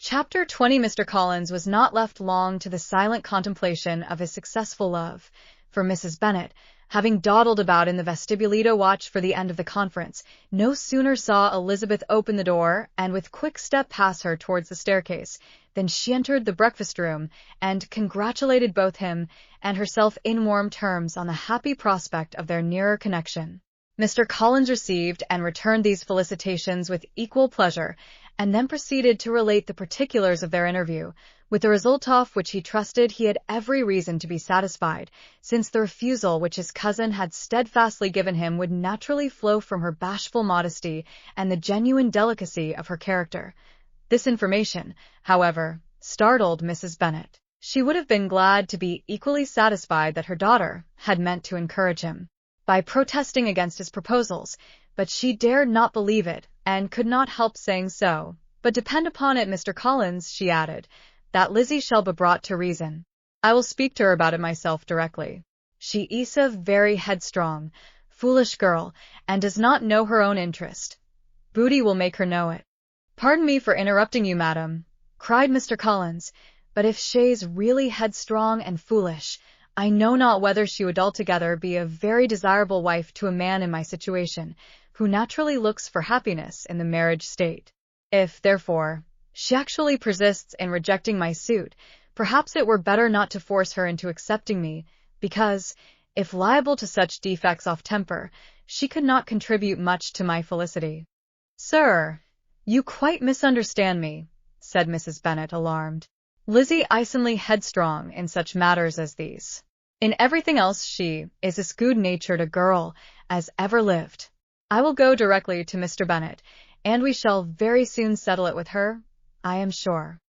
Chapter 20. Mr. Collins was not left long to the silent contemplation of his successful love, for Mrs. Bennet, having dawdled about in the vestibule to watch for the end of the conference, no sooner saw Elizabeth open the door and with quick step pass her towards the staircase, than she entered the breakfast-room and congratulated both him and herself in warm terms on the happy prospect of their nearer connection. Mr. Collins received and returned these felicitations with equal pleasure, and then proceeded to relate the particulars of their interview, with the result of which he trusted he had every reason to be satisfied, since the refusal which his cousin had steadfastly given him would naturally flow from her bashful modesty and the genuine delicacy of her character. This information, however, startled Mrs. Bennet. She would have been glad to be equally satisfied that her daughter had meant to encourage him by protesting against his proposals, but she dared not believe it, and could not help saying so. "But depend upon it, Mr. Collins," she added, "that Lizzie shall be brought to reason. I will speak to her about it myself directly. She is a very headstrong, foolish girl, and does not know her own interest. Booty will make her know it." "Pardon me for interrupting you, madam," cried Mr. Collins, "but if she's really headstrong and foolish, I know not whether she would altogether be a very desirable wife to a man in my situation, who naturally looks for happiness in the marriage state. If, therefore, she actually persists in rejecting my suit, perhaps it were better not to force her into accepting me, because, if liable to such defects of temper, she could not contribute much to my felicity." "Sir, you quite misunderstand me," said Mrs. Bennet, alarmed. "Lizzie isn't headstrong in such matters as these. In everything else she is as good-natured a girl as ever lived. I will go directly to Mr. Bennet, and we shall very soon settle it with her, I am sure."